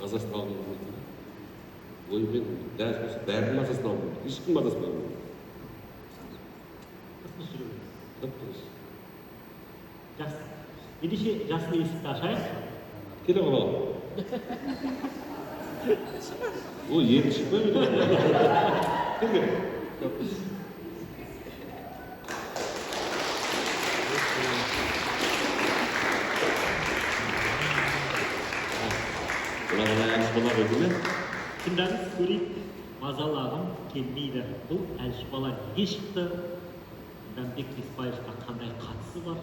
мазасын алғым келмейді. Оймен дәл осы бәрінің мазасын алғым келмейді. Ешкім мазасын алғым келмейді. Тып-тыныш. Жақсы. Ендеше жасыл есікті ашайық. Келе қалам. Ол енді шықпай ма? Келе. Бұлағына әнші бола қойды ме? Тыңдаңыз, көрейік. Мазалағым келмейді. Бұл әнші бала неге шықты? Мәмбет Беспаевқа қандай қатысы бар?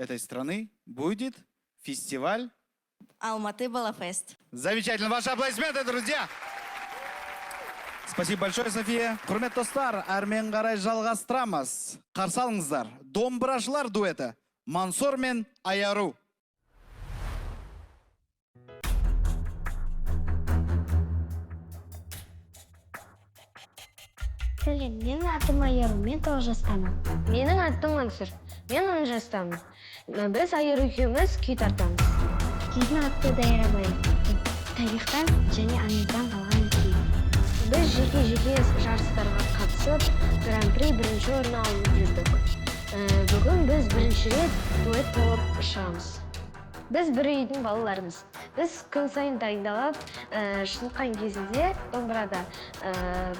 этой страны будет фестиваль. Алматы Балафест. Замечательно. Ваши аплодисменты, друзья. Спасибо большое, София. Құрметті достар, әрмен қарай жалғастырамыз. Қарсы алыңыздар. Домбырашылар дуэті. Мансор мен Аяру. Сәлем, менің атым Айару, мен 9 жастамын. Менің атым Мансұр, мен 10 жастамын. Біз Айару екеуміз күй тартамыз. Күйдің аты Дайрабай. Тарихтан және аңыздан қалған күй. Біз жеке жарыстарға қатысып, гран-при бірінші орын алып жүрдік. Бүгін біз бірінші рет дуэт болып шығамыз. Біз бір үйдің балаларымыз. Біз күн сайын дайындалып, шыныққан кезінде домбырада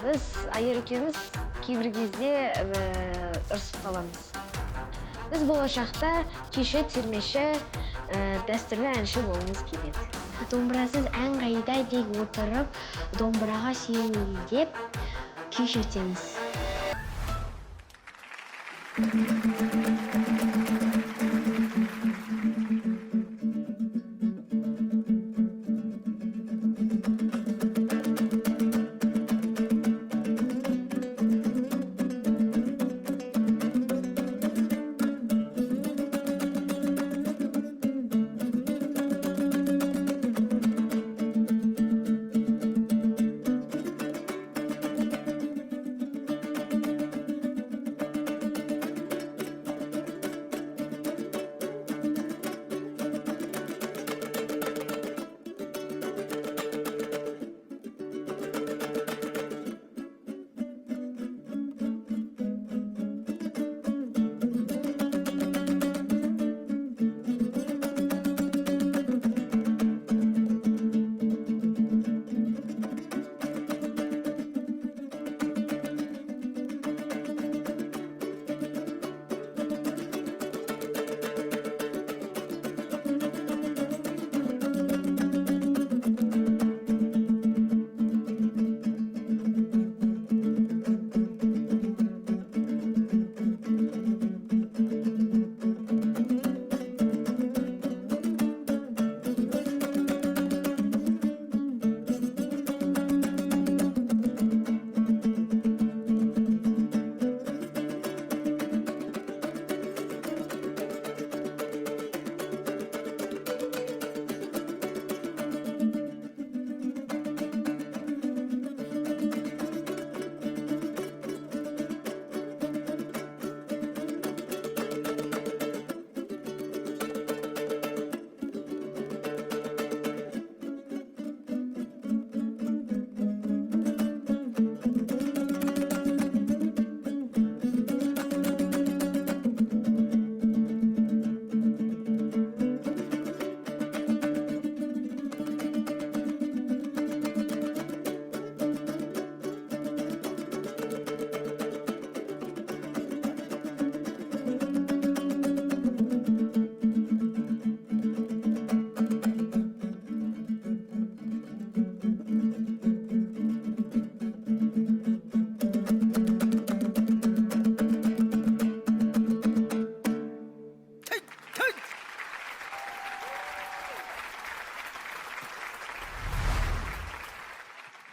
біз Айару екеуміз кейбір кезде ұрсып қаламыз. Біз болашақта күйші, термеші, дәстүрлі әнші болуымыз келеді. Домбырасыз ән қайда дей отырып, домбыраға сүйенейін деп күй шертеміз.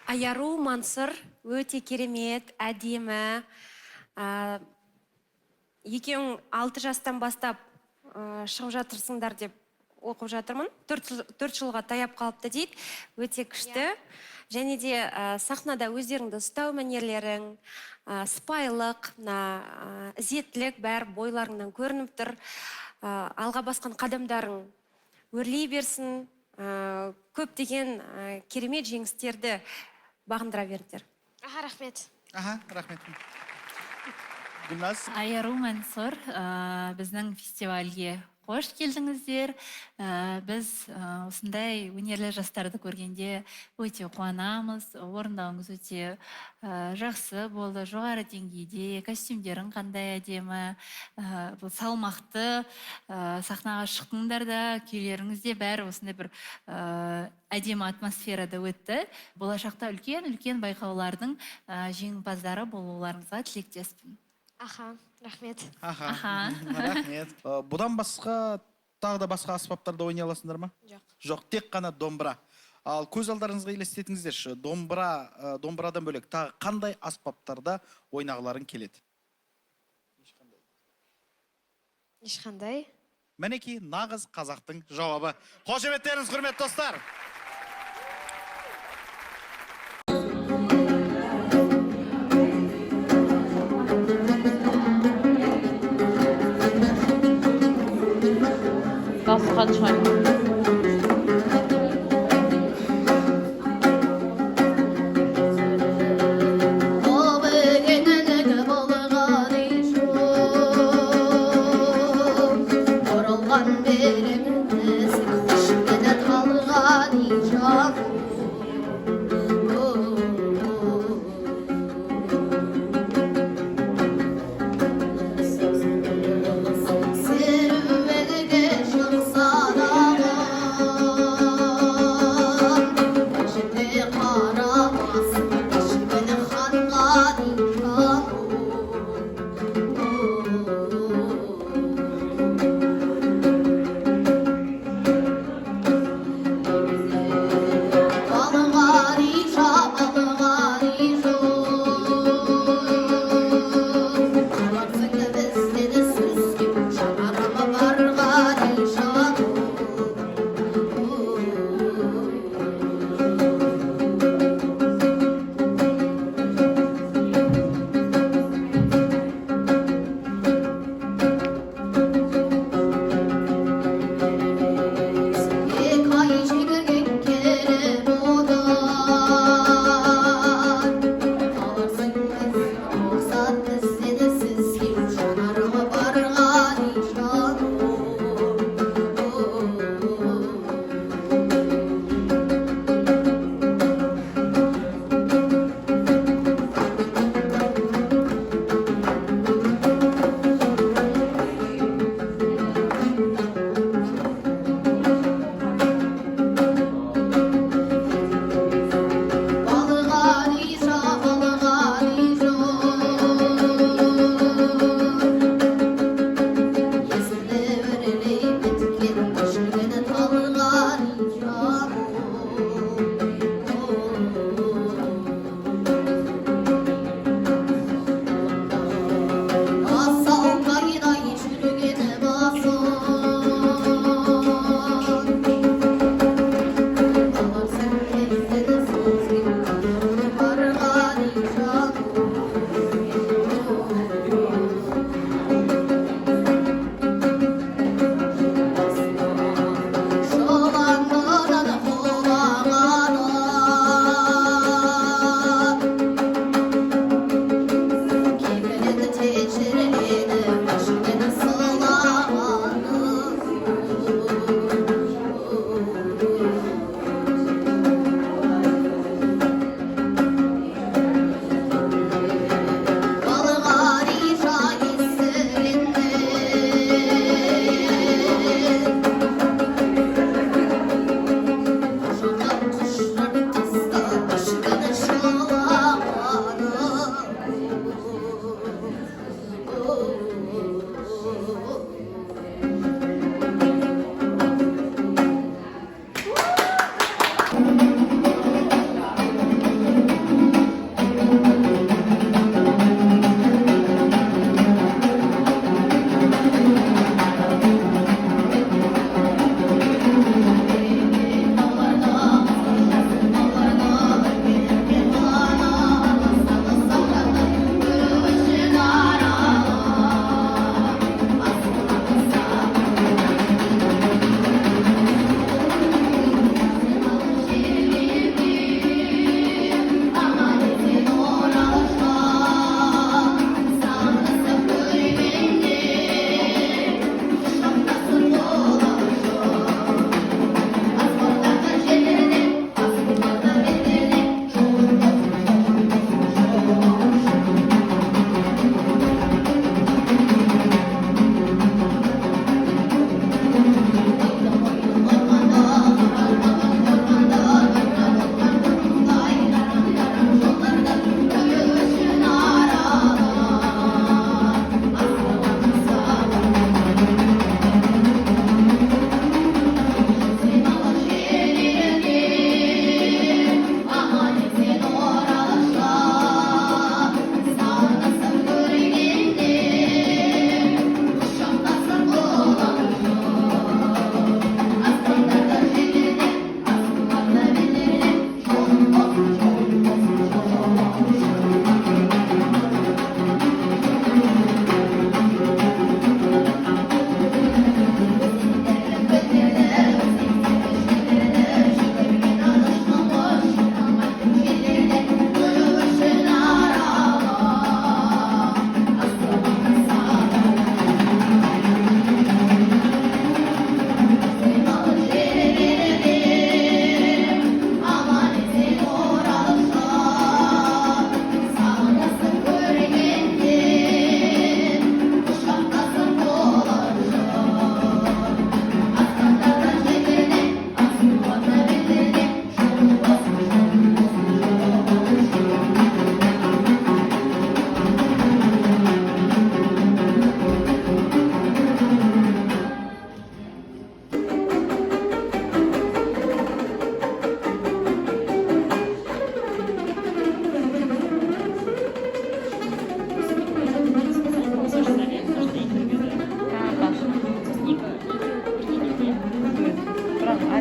Аяру, Мансұр, өте керемет, әдемі. Екеуің 6 жастан бастап шығып жатырсыңдар деп оқып жатырмын. 4 жылға таяп қалыпты дейді. Өте күшті. Және де сахнада өздеріңді ұстау мәнерлерің, сыпайылық, ізеттілік бәрі бойларыңнан көрініп тұр. Алға басқан қадамдарың өрлей берсін. Көптеген керемет жеңістерді бағындыра бердіңдер. Рахмет. Рахмет. Гүлназ. Айару, Мансұр, біздің фестивальге қош келдіңіздер. Біз осындай өнерлі жастарды көргенде өте қуанамыз. Орындауыңыз өте жақсы болды, жоғары деңгейде, костюмдерің қандай әдемі, бұл салмақты, сахнаға шықтыңдар да, күйлеріңізде бәрі осындай бір әдемі атмосферада өтті. Болашақта үлкен байқаулардың жеңімпаздары болуларыңызға тілектеспін. Рахмет. Аха. Рахмет. Бұдан басқа тағы да басқа аспаптарда ойнай аласыңдар ма? Жоқ. Жоқ, тек қана домбыра. Ал көз алдарыңызға елестетіңіздерші, домбырадан бөлек тағы қандай аспаптарда ойнағыларың келеді? Ешқандай. Мінекей нағыз қазақтың жауабы. Қошеметтеріңіз, құрметті достар. Басқан чай.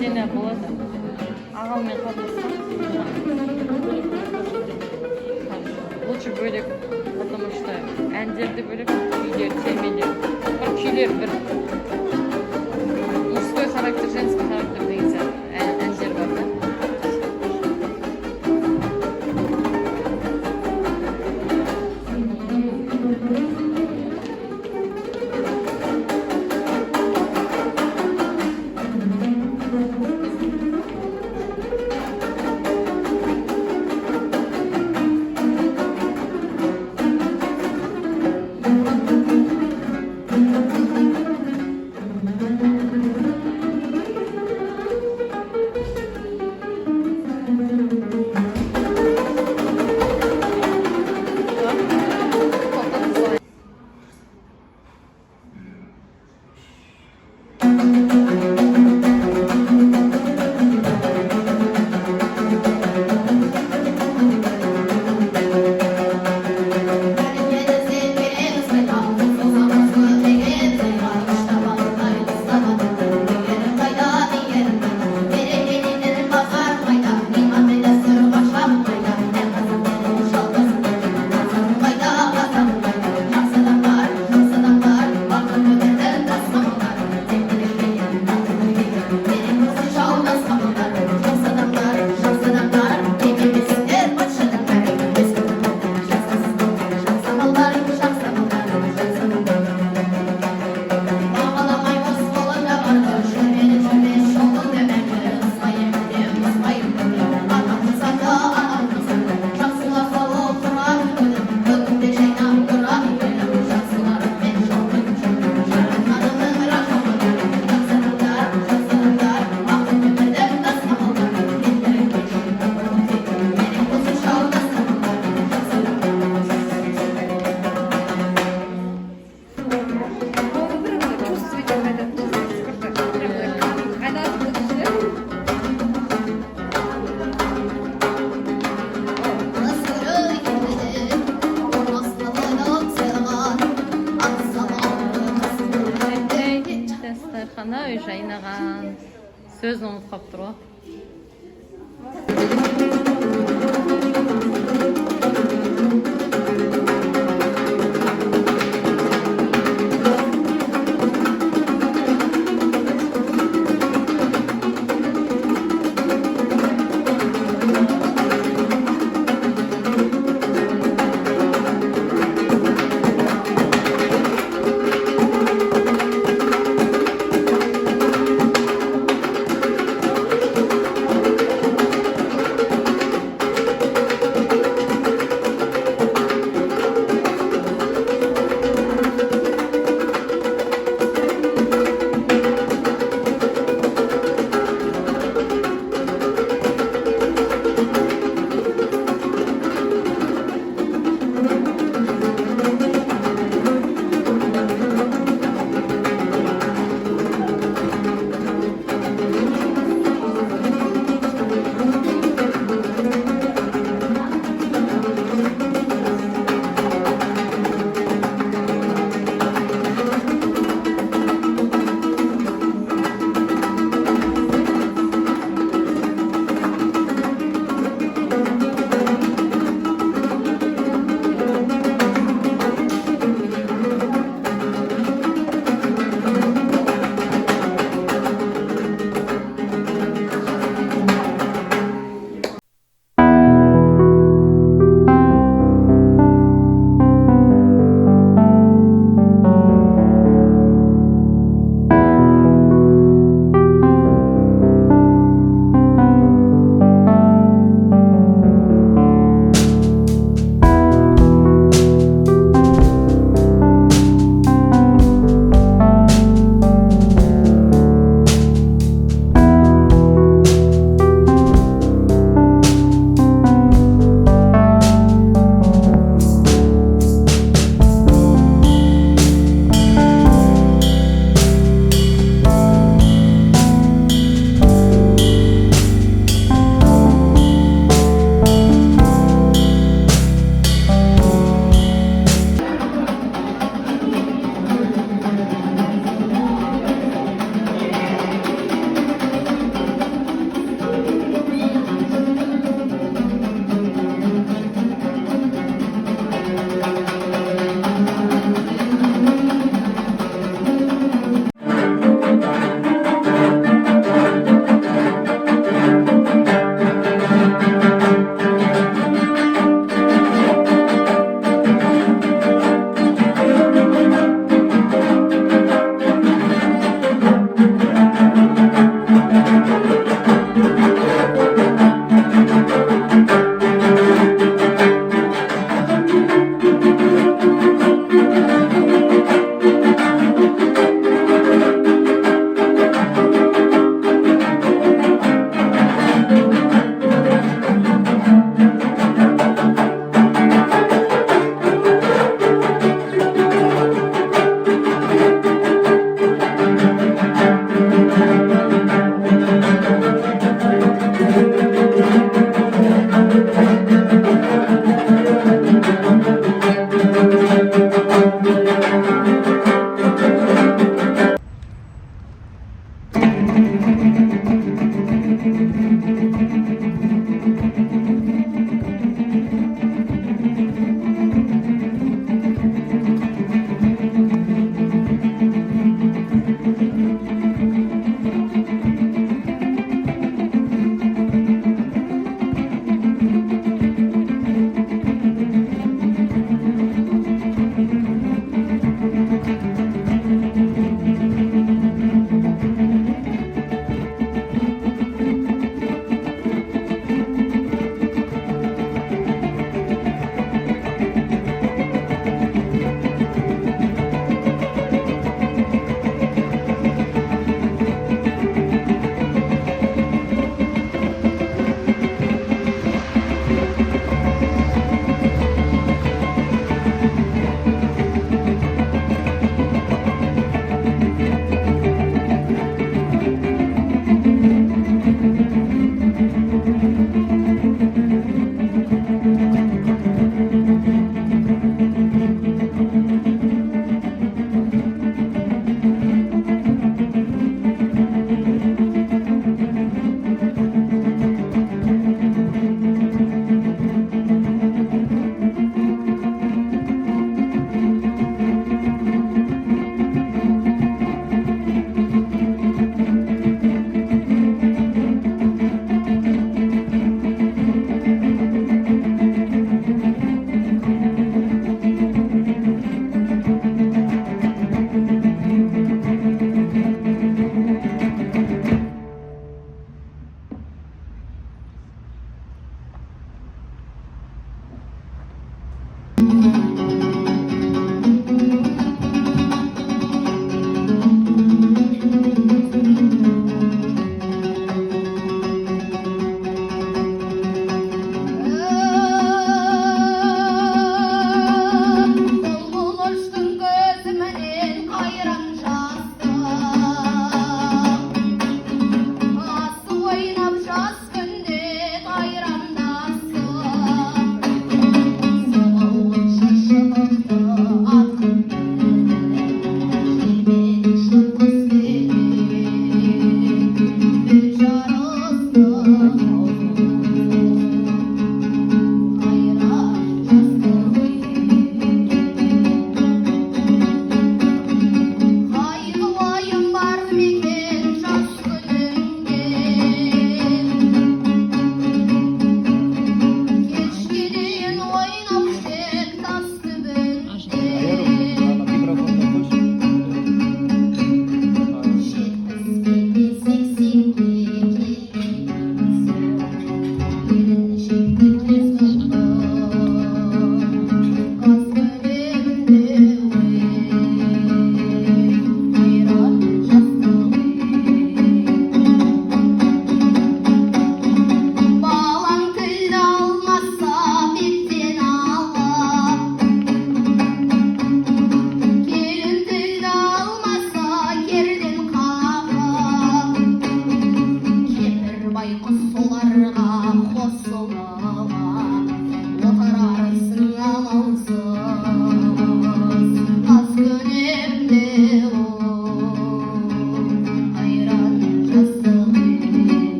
Etene болады. Ағаммен қатынассам. Лучше бөлек, потому что әндерді бөлек, күйлер, термелер. Бір күйлер бір. Мужской характер, женский характер деген сияқты әндер бар да. Дастархана үй жайнаған. Сөзін ұмытып қалып тұр ғой.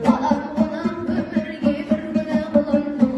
Alan ona ömür gibi bir güne kulun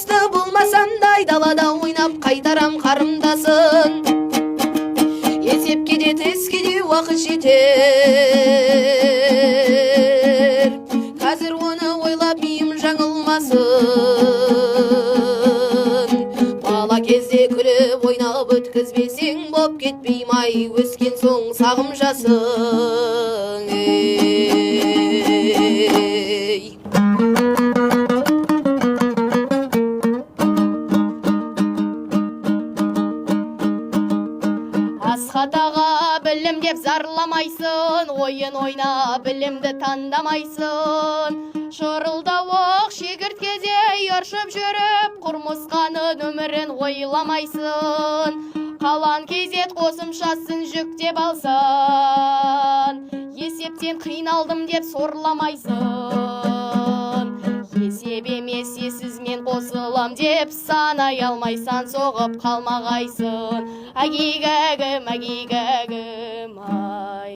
dostu bulmasандай dalada oynap kaytaram karımdasın. Есеп кетет ескіде уақыт жетер. Қазір оны ойлап миым жаңылмасын. Бала кезде күліп ойнап өткізбесең боп кетпейм ай, өскен соң сағым жасың. Асхатаға білім деп зарламайсың, ойын ойна білімді таңдамайсың. Шырылда оқ шегірткедей ыршып жүріп, құрмысқанын өмірін ойламайсың. Қалан кезет қосымшасын жүктеп алсын, есептен қиналдым деп сорламайсың. Есеп емес ессіз мен қосылам деп санай алмайсан, соғып қалмағайсың. Агигагым, агигагым, ай.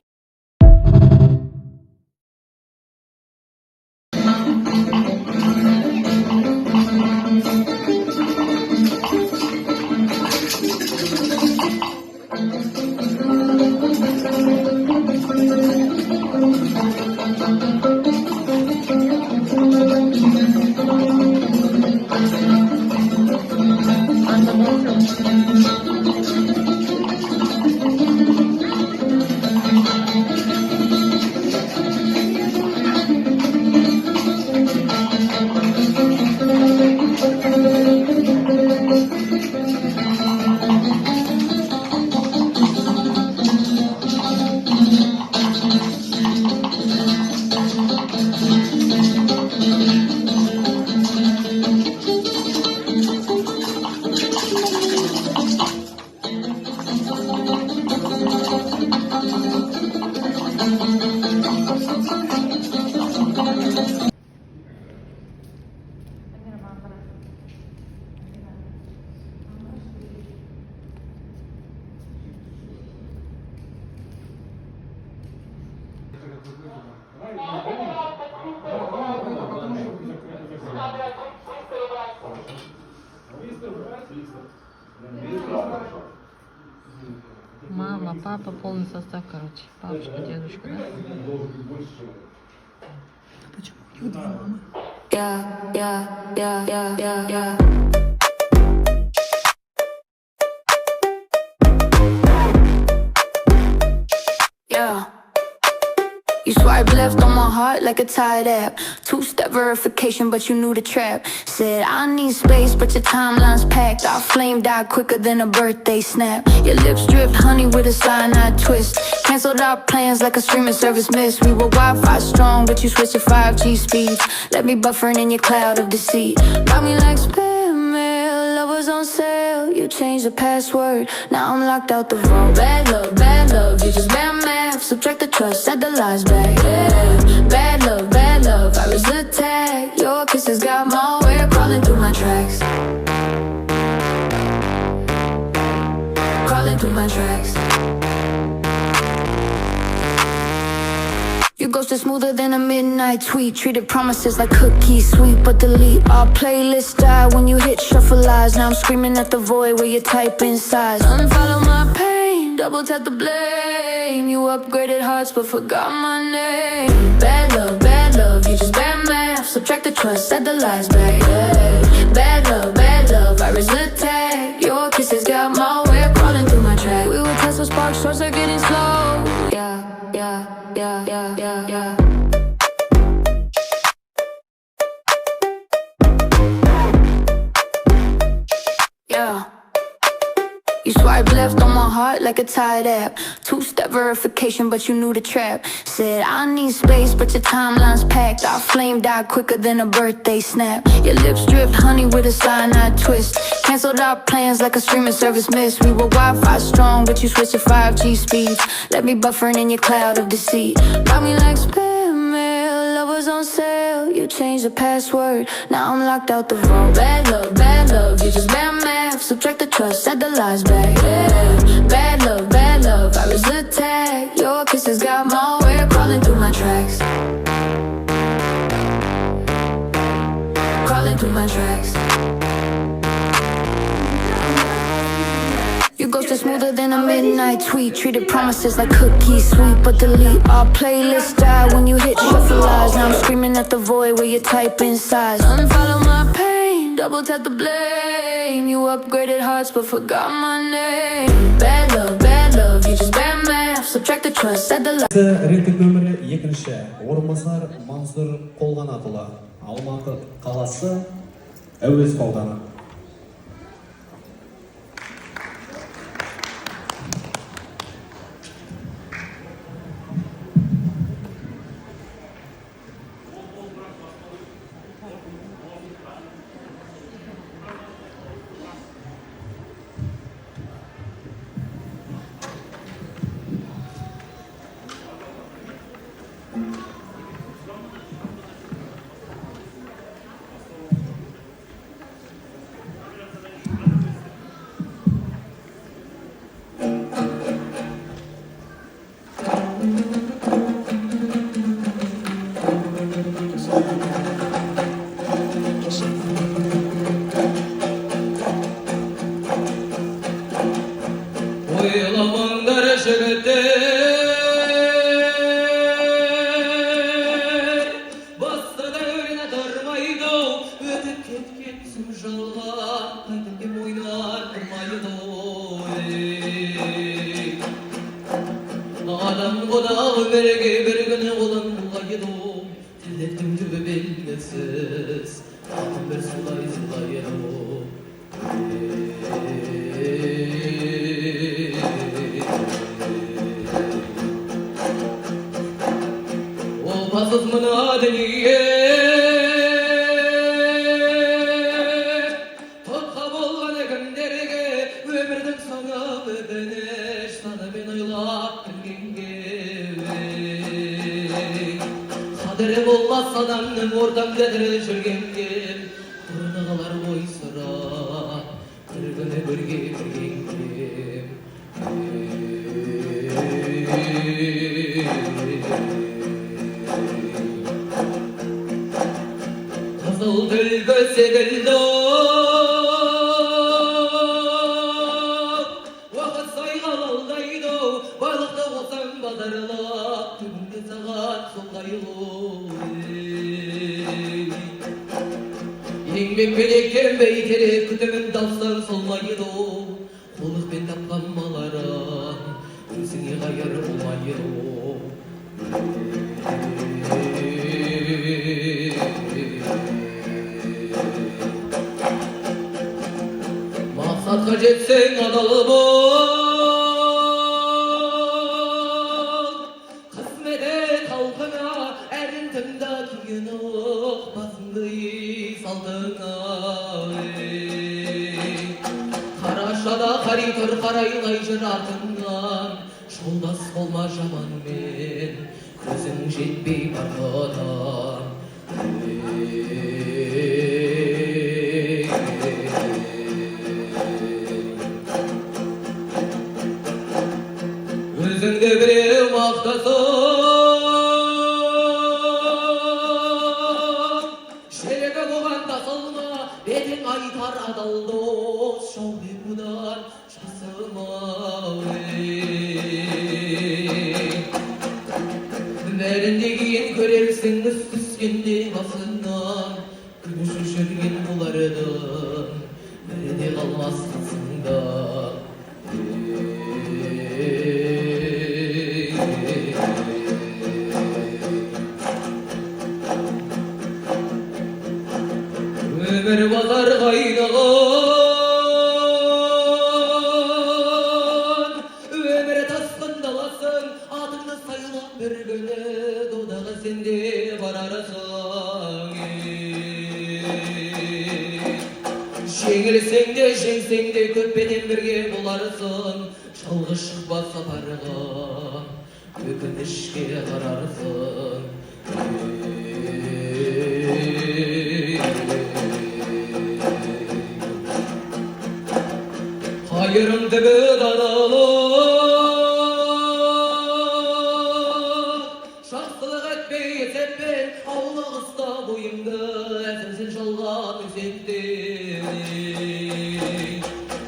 Мама, папа, полный состав, короче. Бабушка, дедушка, да? You swipe left on my heart like a Tide app. Two-step verification, but you knew the trap. Said I need space, but your timeline's packed. Our flame died quicker than a birthday snap. Your lips dripped honey with a cyanide twist. Canceled our plans like a streaming service missed. We were Wi-Fi strong, but you switched to 5G speeds. Let me buffering in your cloud of deceit. Got me like spam mail, love was on sale. You changed the password, now I'm locked out the vault. Bad love, you just bad math. Subtract the trust, add the lies back, yeah. Bad love, I was attacked. Your kisses got my way crawling through my tracks. Crawling through my tracks. Your ghost is smoother than a midnight tweet. Treated promises like cookies sweet, but delete. Our playlist died when you hit shuffle lies. Now I'm screaming at the void where you type in size. Unfollow my pain, double tap the blame. You upgraded hearts but forgot my name. Bad love, you just bad math. Subtract the trust, add the lies back, yeah. Bad love, I was attacked. Your kisses got my way crawling through my track. We were Tesla sparks, shorts are getting slow. Yeah. You swipe left on my heart like a Tide app. Two-step verification, but you knew the trap. Said I need space, but your timeline's packed. Our flame died quicker than a birthday snap. Your lips dripped honey with a cyanide twist. Canceled our plans like a streaming service missed. We were Wi-Fi strong, but you switched to 5G speeds. Let me buffering in your cloud of deceit. Got me like spam mail, love was on sale. You changed the password, now I'm locked out the vault. Bad love, you just bad math. Subtract the trust, add the lies back, yeah. Bad love, I was attacked. Your kisses got my way crawling through my tracks. Crawling through my tracks. ghosted smoother than a midnight tweet. Treated promises like cookies sweet, but delete our playlist die when you hit shuffle eyes. Now I'm screaming at the void where you type in size. Unfollow my pain, double tap the blame. You upgraded hearts but forgot my name. Bad love, you just bad math. Subtract the trust, add the love. Рейтинг нөмірі 2-ші орынбасар Мансур Қолғанатұлы, Алматы қаласы, Әуезов ауданы. Oylamanglar şirketler Bastıda önüne darmaydı Ötüp ketken жалған Қайтып кем ойнар тұрмайды Адам құдағы өмірге бір күні қолын бұлғайды Тілектің түбі белгісіз Атын бір сылай Olmazsız mına dünya Topka bolgan ekinlerge Ömürden sana ödeneş Sana ben oylap bilgenge Kadere bolmaz adamның ortam dedire жүргенге Құрнығалар ой sıra Bir güne бірге біргенге Kızıl gülgü segildi Vakit saygal aldaydı Balıkta olsam bazarlap Tübünde saat soldaylı Еңбек белеккен бейтері Күтімін далсан солмайды Қолықпен тапқан маларан Өзіңе қайыр болмайды Maqsadqa jetseng adal bol Qismete talqına Erintimda kiyin oq Basındı saldına Qarashada qaraytır qaraylay jir артыңнан Жолдас болма жаманмен Көзің жетпей барғадан Өзіңді біреу мақтасын Шелегі бұған тасылма Бетің айтар адал дос Шауды бұдан жасыма Бәрінде кейін көрерсің үс түскенде басынан Күніші жүрген бұлардың Бірде қалмас қасында Өмір базар қайнаған Өмір тасқын даласын Атыңды сайлап бір күні Додағы сенде барарсың Жеңілсең де жеңсең де көппенен бірге боларсың Жалғыз шықпа сапарға Өкінішке қарарсың Hayırın dibi danalık Şahsılık etmeyi etmen Ağlık ısta boyumda Esensin şalgan üzettin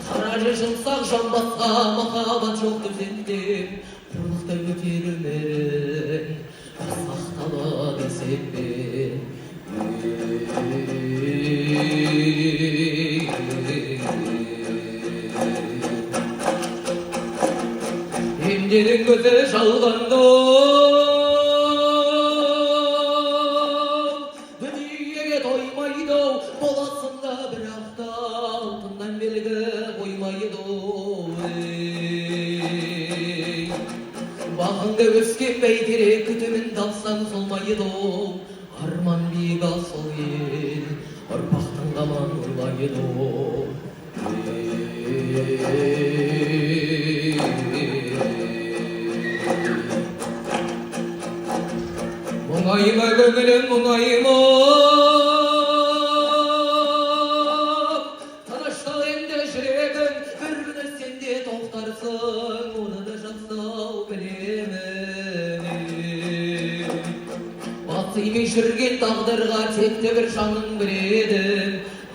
Karacı жұмсақ жамбасқа махаббат жоқ деп сендім құрлықтай көтерілмерін асқақтала сенбен Емденің көзі жалғанда дүниеге тоймайды боласында бірақта алтыннан белгі қоймайды бағыңда өскен бәйтерек күтімін талсаң солмайды арман биік асыл ел ұрпақтың қаман ұрлайды Мұңайма көңілім мұңайма Тыныштал енді жүрегім бір күні сенде тоқтарсың оны да жақсау білемін Батсыймай жүрген тағдырға текті бір жаның біледі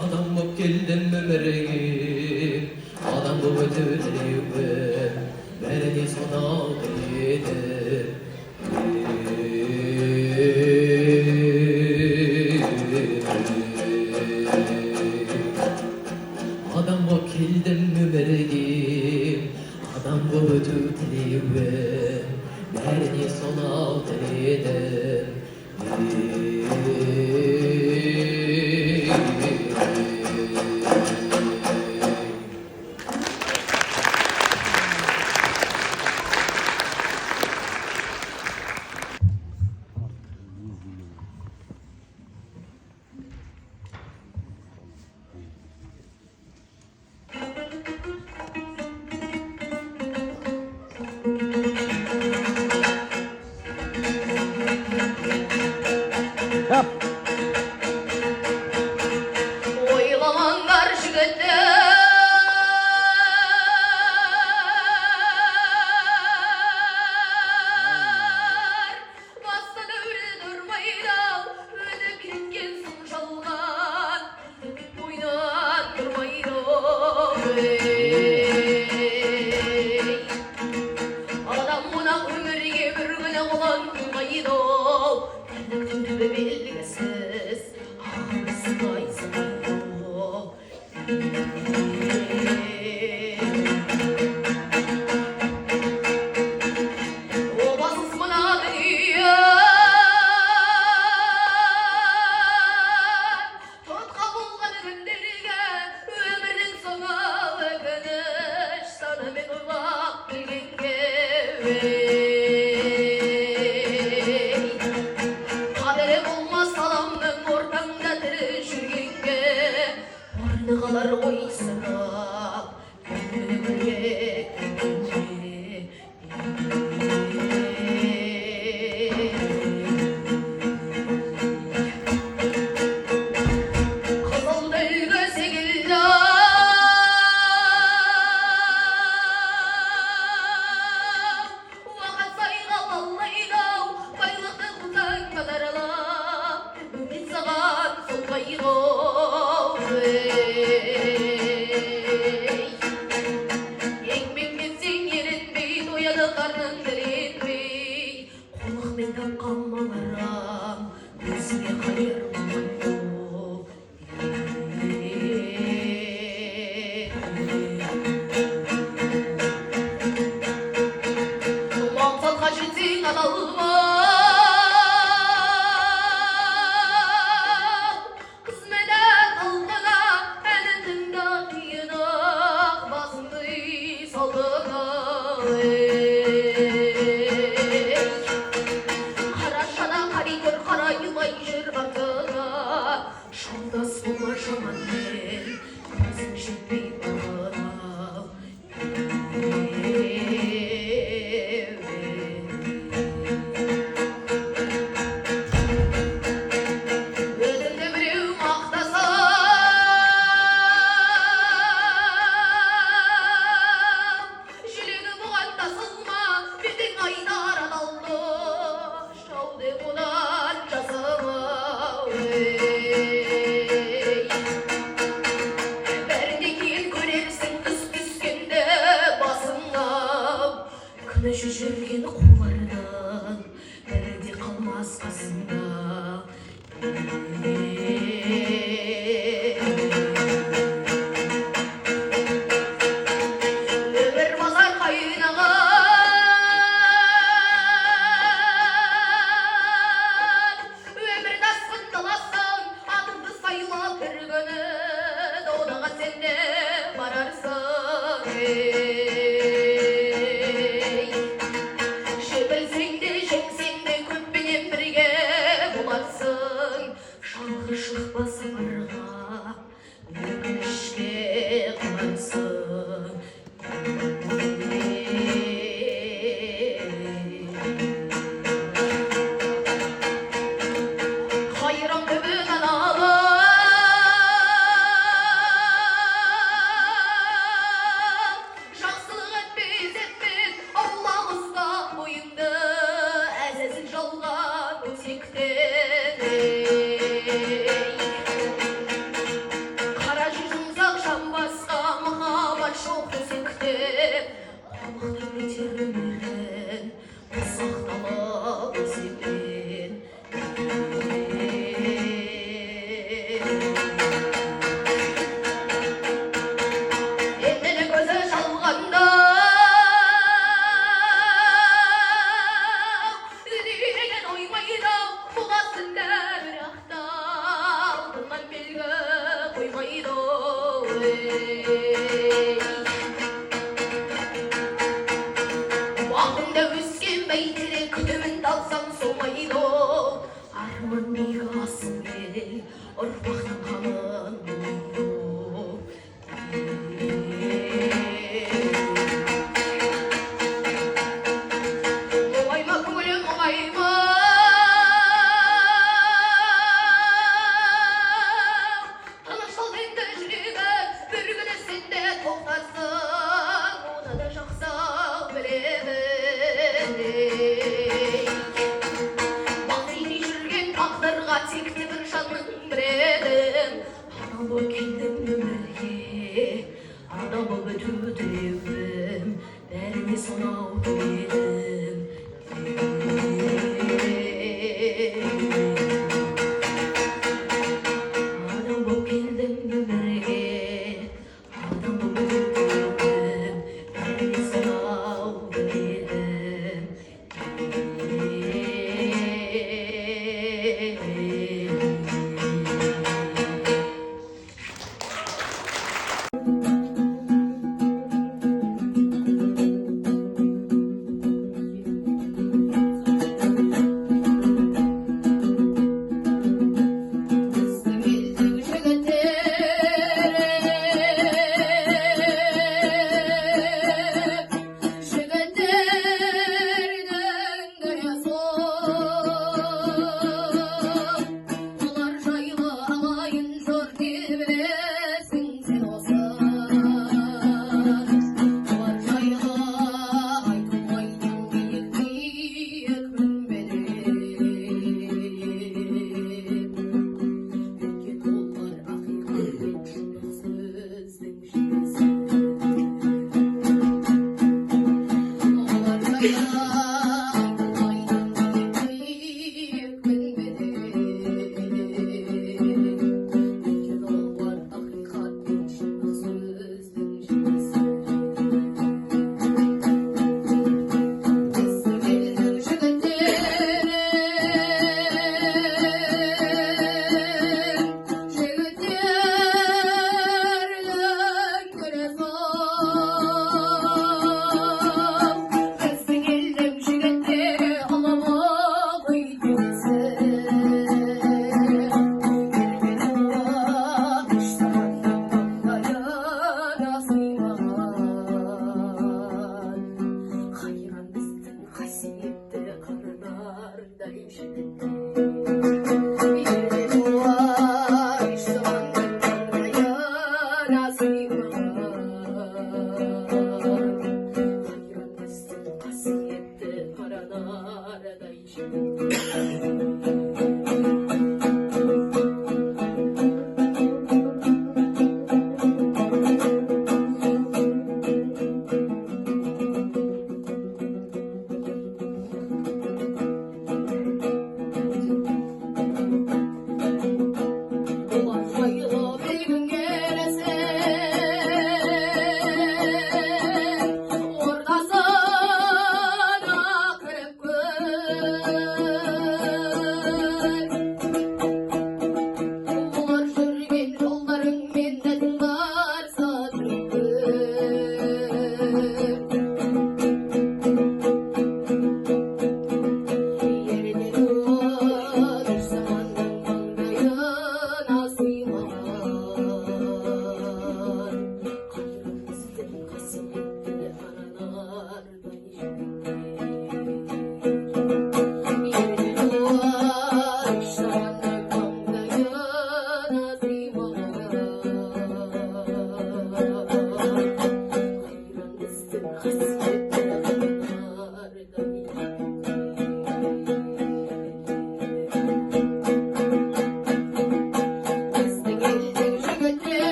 Адам боп келдім өмірге Адам боп өтіп тілеуім бәріне сонау біледі Adam boп келдім өмірге Адам боп өту тілеуім бәріне сонау тіледім Ойламаңдар жігіттер баста дәуірі тұрмайды-ау өтіп кеткен соң жалған ойнап тұрмайды-ау адам қонақ өмірге бір күні қолын қылмайды-ау түбі белгісіз ағысқайсың Обасыз мына дүние тұтқа болған күндерге өмірдің соңы өкініш санымен ойлап білгенге қадірі болмас аламның ортаңда тірі жүргенге орны қалар ойсырап қызыл дүлгі секілді уақыт сайға баллайды-ау байлықты құлсаң базарлап үміт саған солмайды-ау еңбектенсең ерінбей тояды қарның тіленбей қулықпен тапқан маларам өзіңе қайырылмайды мақсатқа жетсең адалма қызмет алғына әнін тыңда қиын-ақ басыңды салдыңа қарашада қари көр қараймай жүр артына жолдас болма жаманмен көзің жетпей бағына өзіңді біреу мақтаса жүрегі бұған тасылма бетің айдар адалды шау деп одан жасама бәрінде кейін тыныш жүрген құлардан бірде қалмас қасында. Өмір базар қайнаған, өмір тасын таласын, атыңды сайлап бір күні додаға сен де барарсың. Жеңілсең де жеңсең де көппенен бірге боларсың. Шалғы шықпас сапарға өкінішке қаларсың. Қайран төбеңнен алып, жақсылық етпес етпес, аулақ ұста бойыңды, әзәзіл жалған өсектен. Қара жүз жұмсақ жамбасқа махаббат жоқ өсекте, қамықты өтер өмірін, ұсақталып өсекпен. Ендіні көзі шалғанда, деген оймайды, бұғасын да бірақта, алдынан белгі қоймайды. Уақында өскен бәйтерек күтімін талсам солмайды. Арман биік асыл ел, ұрпақтың қамын болмайды. Мұңайма көңілім мұңайма, тыныш ал енді жүрегім, бір күні сен де тоқтарсың, оны да жақсы білемін. Бақилай жүрген тағдырға текті бір жанның біредім. Адам болып келдім өмірге, адам болып өтудім, бәріне сонау төледім. Адам болып келдім өмірге, адам болып өтудім, бәріне сонау төледім.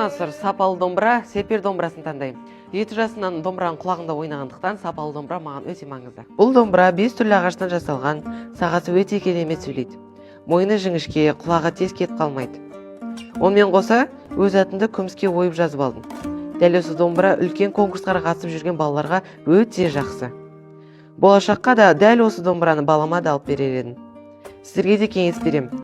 Мансұр, сапалы домбыра, серпер домбырасын таңдаймын. 7 жасынан домбыраның құлағында ойнағандықтан сапалы домбыра маған өте маңызды. Бұл домбыра 5 түрлі ағаштан жасалған, сағасы өте керемет сөйлейді. Мойны жіңішке, құлағы тез кетіп қалмайды. Онымен қоса, өз атымды күміске ойып жазып алдым. Дәл осы домбыра үлкен конкурсқа қатысып жүрген балаларға өте жақсы. Болашаққа да дәл осы домбыраны балама да алып берер едім. Сіздерге де кеңес беремін.